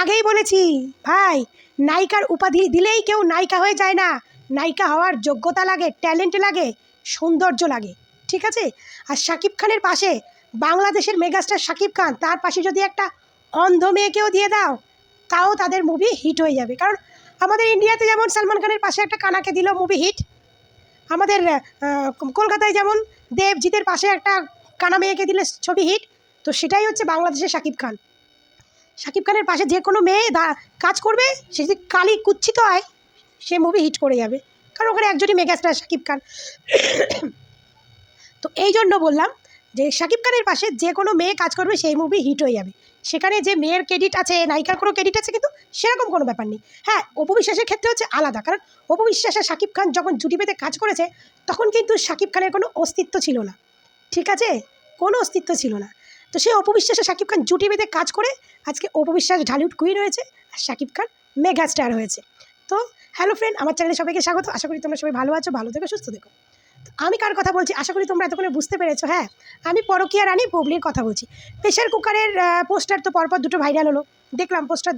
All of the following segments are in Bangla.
আগেই বলেছি ভাই, নায়িকার উপাধি দিলেই কেউ নায়িকা হয়ে যায় না। নায়িকা হওয়ার যোগ্যতা লাগে, ট্যালেন্ট লাগে, সৌন্দর্য লাগে, ঠিক আছে? আর শাকিব খানের পাশে বাংলাদেশের মেগাস্টার শাকিব খান, তার পাশে যদি একটা অন্ধ মেয়েকেও দিয়ে দাও, তাও তাদের মুভি হিট হয়ে যাবে। কারণ আমাদের ইন্ডিয়াতে যেমন সালমান খানের পাশে একটা কানাকে দিল, মুভি হিট। আমাদের কলকাতায় যেমন দেবজিতের পাশে একটা কানা মেয়েকে দিলে ছবি হিট। তো সেটাই হচ্ছে বাংলাদেশের শাকিব খান। শাকিব খানের পাশে যে কোনো মেয়ে কাজ করবে, সে যদি কালি কুচ্ছিত হয়, সে মুভি হিট করে যাবে। কারণ ওখানে একজনই মেগাস্টার শাকিব খান। তো এই জন্য বললাম যে শাকিব খানের পাশে যে কোনো মেয়ে কাজ করবে, সেই মুভি হিট হয়ে যাবে। সেখানে যে মেয়ের ক্রেডিট আছে, নায়িকার কোনো ক্রেডিট আছে, কিন্তু সেরকম কোনো ব্যাপার নেই। হ্যাঁ, অপু বিশ্বাসের ক্ষেত্রে হচ্ছে আলাদা। কারণ অপু বিশ্বাসের শাকিব খান যখন জুটি বেঁধে কাজ করেছে, তখন কিন্তু শাকিব খানের কোনো অস্তিত্ব ছিল না, ঠিক আছে? কোনো অস্তিত্ব ছিল না। তো সেই অপু বিশ্বাসের শাকিব খান জুটি বেঁধে কাজ করে আজকে অপু বিশ্বাস ঢালিউড কুইন হয়েছে, আর শাকিব খান মেগা স্টার হয়েছে। তো হ্যালো ফ্রেন্ড, আমার চ্যানেলে সবাইকে স্বাগত। আশা করি তোমরা সবাই ভালো আছো, ভালো থেকো, সুস্থ থেকো। আমি কার কথা বলছি আশা করি তোমরা এতক্ষণে বুঝতে পেরেছো। হ্যাঁ, আমি পরকীয়া রানী বুবলির কথা বলছি। প্রেশার কুকারের পোস্টার তো পরপর দুটো ভাইরাল হলো, দেখলাম পোস্টার,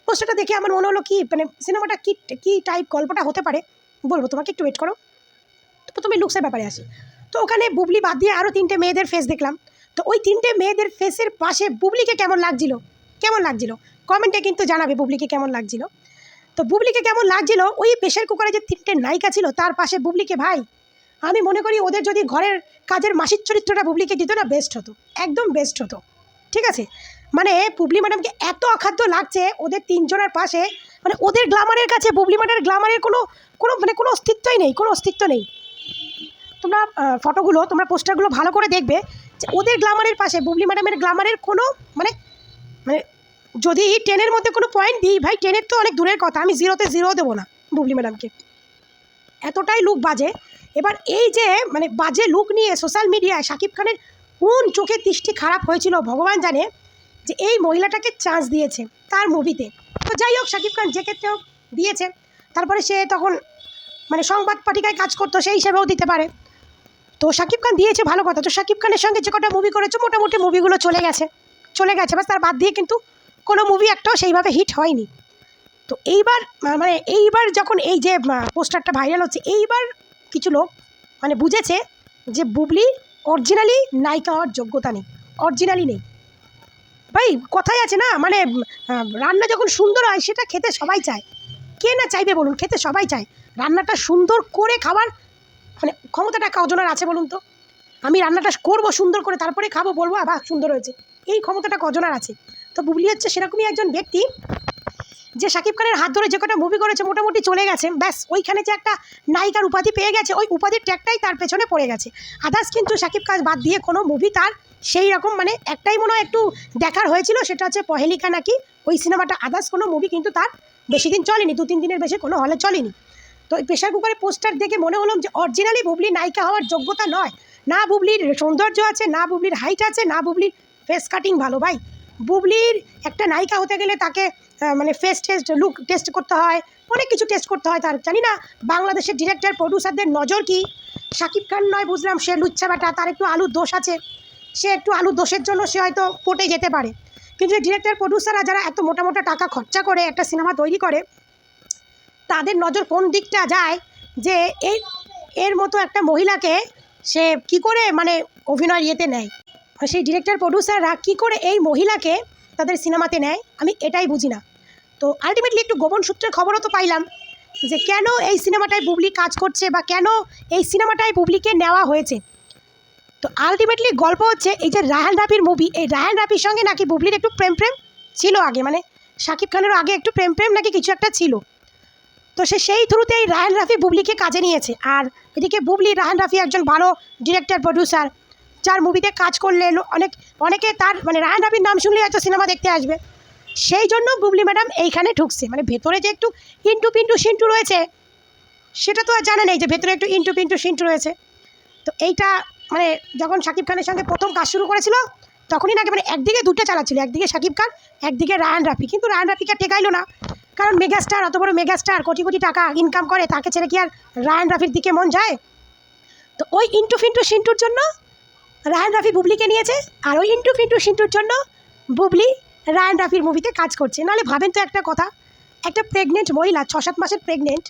পোস্টারটা দেখে আমার মনে হলো কি মানে সিনেমাটা কী টাইপ গল্পটা হতে পারে বলবো তোমাকে, একটু ওয়েট করো। তো প্রথমে লুকসের ব্যাপারে আসি। তো ওখানে বুবলি বাদ দিয়ে আরও 3টে মেয়েদের ফেস দেখলাম। তো ওই 3টে মেয়েদের ফেসের পাশে বুবলিকে কেমন লাগছিল কমেন্টে কিন্তু জানাবে বুবলিকে কেমন লাগছিল। তো বুবলিকে কেমন লাগছিল, ওই প্রেশার কুকারে যে 3টে নায়িকা ছিল তার পাশে বুবলিকে, ভাই আমি মনে করি ওদের যদি ঘরের কাজের মাসির চরিত্রটা বুবলিকে দিত না, বেস্ট হতো, একদম বেস্ট হতো, ঠিক আছে? মানে বুবলি ম্যাডামকে এত অখাদ্য লাগছে ওদের 3জনের পাশে, মানে ওদের গ্ল্যামারের কাছে বুবলি ম্যাডামের গ্ল্যামারের কোনো কোনো অস্তিত্বই নেই, কোনো অস্তিত্ব নেই। তোমরা ফটোগুলো, তোমরা পোস্টারগুলো ভালো করে দেখবে যে ওদের গ্ল্যামারের পাশে বুবলি ম্যাডামের গ্ল্যামারের কোনো মানে মানে যদি 10-এর মধ্যে কোনো পয়েন্ট দিই, ভাই 10-এর তো অনেক দূরের কথা, আমি 0-তে 0 দেবো না বুবলি ম্যাডামকে, এতটাই লুক বাজে। এবার এই যে মানে বাজে লুক নিয়ে সোশ্যাল মিডিয়ায় শাকিব খানের কোন চোখের দৃষ্টি খারাপ হয়েছিল ভগবান জানে, যে এই মহিলাটাকে চান্স দিয়েছে তার মুভিতে। তো যাই হোক, শাকিব খান যে ক্ষেত্রেও দিয়েছে, তারপরে সে তখন মানে সংবাদ পাঠিকায় কাজ করতো, সেই হিসেবেও দিতে পারে। তো শাকিব খান দিয়েছে, ভালো কথা। তো শাকিব খানের সঙ্গে যে কটা মুভি করেছে, মোটামুটি মুভিগুলো চলে গেছে, বাস তার বাদ দিয়ে কিন্তু কোনো মুভি একটাও সেইভাবে হিট হয়নি। তো এইবার যখন এই যে পোস্টারটা ভাইরাল হচ্ছে, এইবার কিছু লোক মানে বুঝেছে যে বুবলি অরিজিনালি নায়িকা হওয়ার যোগ্যতা নেই, অরিজিনালি নেই। ভাই কথাই আছে না, মানে রান্না যখন সুন্দর হয় সেটা খেতে সবাই চায়, কে না চাইবে বলুন? খেতে সবাই চায়। রান্নাটা সুন্দর করে খাবার মানে ক্ষমতাটা কজনের আছে বলুন তো? আমি রান্নাটা করবো সুন্দর করে, তারপরে খাবো, বলবো বাহ সুন্দর হয়েছে, এই ক্ষমতাটা কজনের আছে? তো বুবলি হচ্ছে সেরকমই একজন ব্যক্তি, যে শাকিব খানের হাত ধরে যে কটা মুভি করেছে মোটামুটি চলে গেছে, ব্যাস ওইখানে যে একটা নায়িকার উপাধি পেয়ে গেছে, ওই উপাধির ট্যাগটাই তার পেছনে পড়ে গেছে। আদার্স কিন্তু শাকিব খান বাদ দিয়ে কোনো মুভি তার সেই রকম মানে একটাই মনে হয় একটু দেখার হয়েছিল, সেটা হচ্ছে পহেলিকা নাকি, ওই সিনেমাটা। আদার্স কোনো মুভি কিন্তু তার বেশি দিন চলেনি, 2-3 দিনের বেশি কোনো হলে চলেনি। তো এই প্রেশার কুকারের পোস্টার দেখে মনে হলো যে অরিজিনালি বুবলি নায়িকা হওয়ার যোগ্যতা নয়। না বুবলির সৌন্দর্য আছে, না বুবলির হাইট আছে, না বুবলির ফেস কাটিং ভালো। ভাই বুবলির একটা নায়িকা হতে গেলে তাকে মানে ফেস টেস্ট, লুক টেস্ট করতে হয়, অনেক কিছু টেস্ট করতে হয় তার। জানি না বাংলাদেশের ডিরেক্টর প্রডিউসারদের নজর কি। শাকিব খান নয় বুঝলাম সে লুচ্ছা বেটা, তার একটু আলুর দোষ আছে, সে একটু আলুর দোষের জন্য সে হয়তো পটে যেতে পারে। কিন্তু ডিরেক্টর প্রডিউসাররা যারা এত মোটা মোটা টাকা খরচা করে একটা সিনেমা তৈরি করে, তাদের নজর কোন দিকটা যায় যে এর মতো একটা মহিলাকে সে কি করে মানে অভিনয় ইয়েতে নেয়, সেই ডিরেক্টর প্রডিউসাররা কি করে এই মহিলাকে তাদের সিনেমাতে নেয়, আমি এটাই বুঝি না। তো আলটিমেটলি একটু গোপন সূত্রে খবরও তো পাইলাম যে কেন এই সিনেমাটায় বুবলি কাজ করছে, বা কেন এই সিনেমাটায় বুবলিকে নেওয়া হয়েছে। তো আলটিমেটলি গল্প হচ্ছে এই যে রায়হান রাফির মুভি, এই রায়হান রাফির সঙ্গে নাকি বুবলির একটু প্রেম ছিল আগে, মানে শাকিব খানেরও আগে একটু প্রেম নাকি কিছু একটা ছিল। তো সেই থ্রুতে এই রায়হান রাফি বুবলিকে কাজে নিয়েছে। আর এদিকে বুবলি, রায়হান রাফি একজন ভালো ডিরেক্টর প্রডিউসার, যার মুভিতে কাজ করলে অনেকে তার মানে রায়হান রাফির নাম শুনলে হয়তো সিনেমা দেখতে আসবে। সেই জন্য বুবলি ম্যাডাম এইখানে ঢুকছে, মানে ভেতরে যে একটু ইন্টু পিন্টু সিন্টু রয়েছে সেটা তো আর জানা নেই যে ভেতরে একটু ইন্টু পিন্টু সিন্টু রয়েছে। তো এইটা মানে যখন শাকিব খানের সঙ্গে প্রথম কাজ শুরু করেছিল, তখনই নাকি মানে একদিকে দুটো চালাচ্ছিল, একদিকে শাকিব খান, একদিকে রায়হান রাফি। কিন্তু রায়হান রাফিকে টেকাইলো না, কারণ মেগাস্টার, অত বড় মেগাস্টার, কোটি কোটি টাকা ইনকাম করে, তাকে ছেড়ে কি আর রায়হান রাফির দিকে মন যায়? তো ওই ইন্টু ফিন্টু সিন্টুর জন্য রায়হান রাফি বুবলিকে নিয়েছে, আর ওই ইন্টু ফিন্টু সিন্টুর জন্য বুবলি রায়ান রাফির মুভিতে কাজ করছে। নাহলে ভাবেন তো একটা কথা, একটা প্রেগনেন্ট মহিলা 6-7 মাসের প্রেগনেন্ট,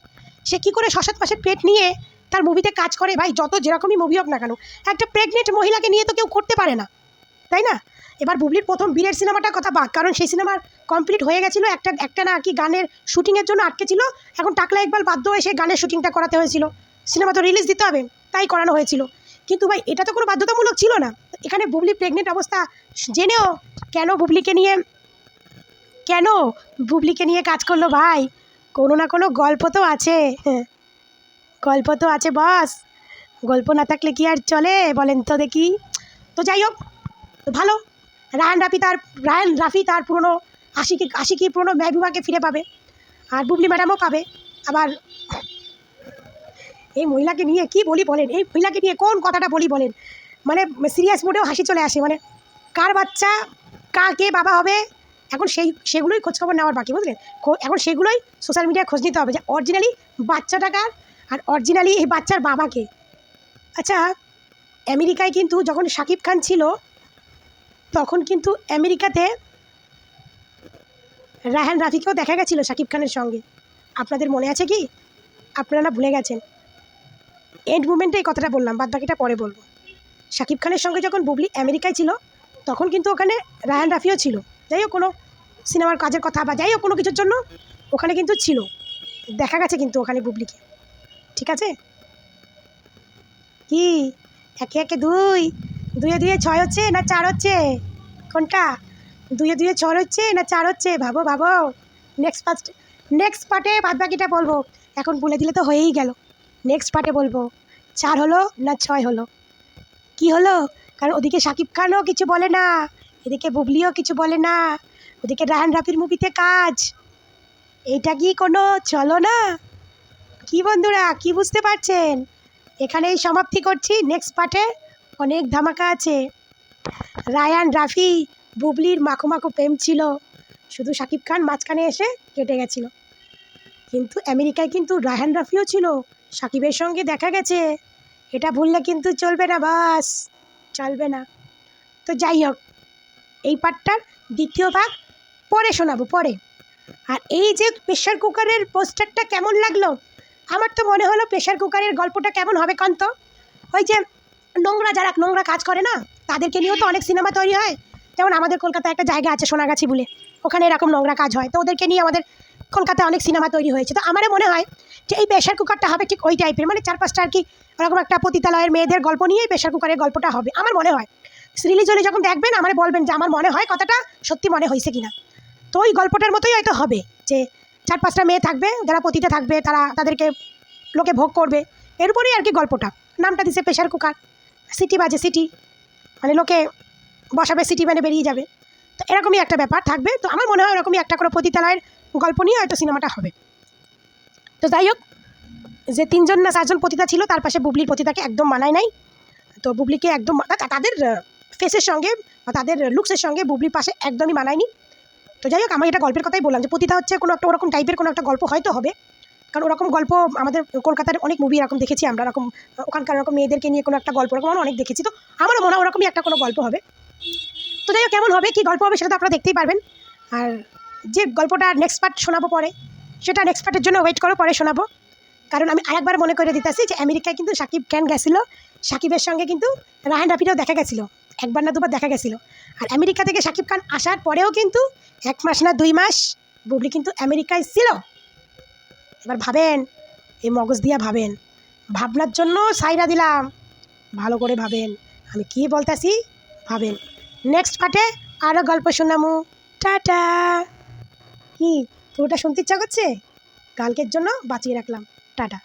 সে কী করে 6-7 মাসের পেট নিয়ে তার মুভিতে কাজ করে? ভাই যত যেরকমই মুভি হোক না কেন, একটা প্রেগনেন্ট মহিলাকে নিয়ে তো কেউ করতে পারে না, তাই না? এবার বুবলির প্রথম বীরের সিনেমাটার কথা বাদ, কারণ সেই সিনেমার কমপ্লিট হয়ে গেছিলো, একটা না কি গানের শুটিংয়ের জন্য আটকে ছিল। এখন টাকলা ইকবাল বাধ্য হয়ে সেই গানের শুটিংটা করাতে হয়েছিল, সিনেমা তো রিলিজ দিতে হবে, তাই করানো হয়েছিল। কিন্তু ভাই এটা তো কোনো বাধ্যতামূলক ছিল না। এখানে বুবলি প্রেগনেন্ট অবস্থা জেনেও কেন বুবলিকে নিয়ে কাজ করলো ভাই? কোনো না কোনো গল্প তো আছে, গল্প তো আছে বস। গল্প না থাকলে কি আর চলে বলেন তো দেখি? তো যাই হোক, ভালো, রায়ান রাফি তার পুরনো আশিকি পুরনো মেহবুবাকে ফিরে পাবে, আর বুবলি ম্যাডামও পাবে। আবার এই মহিলাকে নিয়ে কি বলি বলেন, এই মহিলাকে নিয়ে কোন কথাটা বলি বলেন, মানে সিরিয়াস মোডেও হাসি চলে আসে। মানে কার বাচ্চা, কে বাবা হবে, এখন সেগুলোই খোঁজখবর নেওয়ার বাকি, বুঝলেন? এখন সেগুলোই সোশ্যাল মিডিয়ায় খোঁজ নিতে হবে যে অরিজিনালি বাচ্চাটা কার, আর অরিজিনালি এই বাচ্চার বাবাকে। আচ্ছা, আমেরিকায় কিন্তু যখন শাকিব খান ছিল, তখন কিন্তু আমেরিকাতে রায়হান রাফিকেও দেখা গেছিলো শাকিব খানের সঙ্গে। আপনাদের মনে আছে কি? আপনারা ভুলে গেছেন। এন্ড মুমেন্টে এই কথাটা বললাম, বাদ বাকিটা পরে বলবো। শাকিব খানের সঙ্গে যখন বুবলি আমেরিকায় ছিল, তখন কিন্তু ওখানে রায়হান রাফিও ছিল। যাই হোক, কোনো সিনেমার কাজের কথা বা যাই হোক কোনো কিছুর জন্য ওখানে কিন্তু ছিল, দেখা গেছে কিন্তু ওখানে বুবলিকে। ঠিক আছে? কি 1-1 2, 2-2 6 হচ্ছে না 4 হচ্ছে? কোনটা? 2-2 6 হচ্ছে না 4 হচ্ছে? ভাবো। নেক্সট পার্টে বাদ বাকিটা বলবো, এখন বলে দিলে তো হয়েই গেল। নেক্সট পার্টে বলবো 4 হলো না 6 হলো। কি হলো? কারণ ওদিকে শাকিব খানও কিছু বলে না, এদিকে বুবলিও কিছু বলে না, ওদিকে রায়হান রাফির মুভিতে কাজ। এইটা কি কোনো চলো না? কি বন্ধুরা, কি বুঝতে পারছেন? এখানেই সমাপ্তি করছি। নেক্সট পার্টে অনেক ধামাকা আছে। রায়ান রাফি বুবলির মাখো প্রেম ছিল, শুধু শাকিব খান মাঝখানে এসে কেটে গেছিল। কিন্তু আমেরিকায় কিন্তু রায়হান রাফিও ছিল, শাকিবের সঙ্গে দেখা গেছে। এটা ভুললে কিন্তু চলবে না বাস, চলবে না। তো যাই হোক, এই পার্টটার দ্বিতীয় ভাগ পরে শোনাবো, পরে। আর এই যে প্রেশার কুকারের পোস্টারটা কেমন লাগলো? আমার তো মনে হলো প্রেশার কুকারের গল্পটা কেমন হবে কান্ত, ওই যে যারা নোংরা কাজ করে না, তাদেরকে নিয়েও তো অনেক সিনেমা তৈরি হয়। যেমন আমাদের কলকাতায় একটা জায়গা আছে সোনাগাছি বলে, ওখানে এরকম নোংরা কাজ হয়, তো ওদেরকে নিয়ে আমাদের কলকাতায় অনেক সিনেমা তৈরি হয়েছে। তো আমারও মনে হয় যে এই প্রেশার কুকারটা হবে ঠিক ওই টাইপের, মানে 4-5টা আর কি ওরকম একটা পতিতালয়ের মেয়েদের গল্প নিয়েই প্রেশার কুকারের গল্পটা হবে আমার মনে হয়। রিলিজ হলে যখন দেখবেন আমার বলবেন যে আমার মনে হয় কথাটা সত্যি মনে হয়েছে কিনা। তো ওই গল্পটার মতোই হয়তো হবে, যে 4-5টা মেয়ে থাকবে যারা পতিতে থাকবে, তাদেরকে লোকে ভোগ করবে, এর উপরেই আর কি গল্পটা। নামটা দিছে প্রেশার কুকার, সিটি বাজে, সিটি মানে লোকে বসাবে, সিটি মানে বেরিয়ে যাবে। তো এরকমই একটা ব্যাপার থাকবে। তো আমার মনে হয় এরকমই একটা করে পতিতালয়ের গল্প নিয়ে হয়তো সিনেমাটা হবে। তো যাই হোক, যে 3জন না 4জন পতিতা ছিল, তার পাশে বুবলির পতিতাকে একদম মানায় নাই। তো বুবলিকে একদম তাদের ফেসের সঙ্গে বা তাদের লুকসের সঙ্গে বুবলির পাশে একদমই মানায়নি। তো যাই হোক, আমি এটা গল্পের কথাই বললাম যে পতিতা হচ্ছে কোনো একটা ওরকম টাইপের কোনো একটা গল্প হয়তো হবে, কারণ ওরকম গল্প আমাদের কলকাতার অনেক মুভি এরকম দেখেছি আমরা, এরকম ওখানকার এরকম মেয়েদেরকে নিয়ে কোনো একটা গল্প এরকম আমরা অনেক দেখেছি। তো আমারও মনে হয় ওরকমই একটা কোনো গল্প হবে। তো যাই হোক, কেমন হবে, কী গল্প হবে সেটা তো আপনারা দেখতেই পারবেন। আর যে গল্পটা নেক্সট পার্ট শোনাবো পরে, সেটা নেক্সট পার্টের জন্য ওয়েট করো, পরে শোনাবো। কারণ আমি আরেকবার মনে করে দিতেছি যে আমেরিকায় কিন্তু শাকিব খান গেছিলো, শাকিবের সঙ্গে কিন্তু রায়হান রাফিরও দেখা গেছিলো, একবার না দুবার দেখা গেছিলো। আর আমেরিকা থেকে শাকিব খান আসার পরেও কিন্তু 1 মাস না 2 মাস বুবলি কিন্তু আমেরিকায় ছিল। এবার ভাবেন, এই মগজ দিয়া ভাবেন, ভাবনার জন্য সাইরা দিলাম, ভালো করে ভাবেন আমি কি বলতেছি, ভাবেন। নেক্সট পার্টে আরও গল্প শোনামু। টাটা। কি পুরোটা শুনতে ইচ্ছা করছে? কালকের জন্য বাঁচিয়ে রাখলাম। টাটা।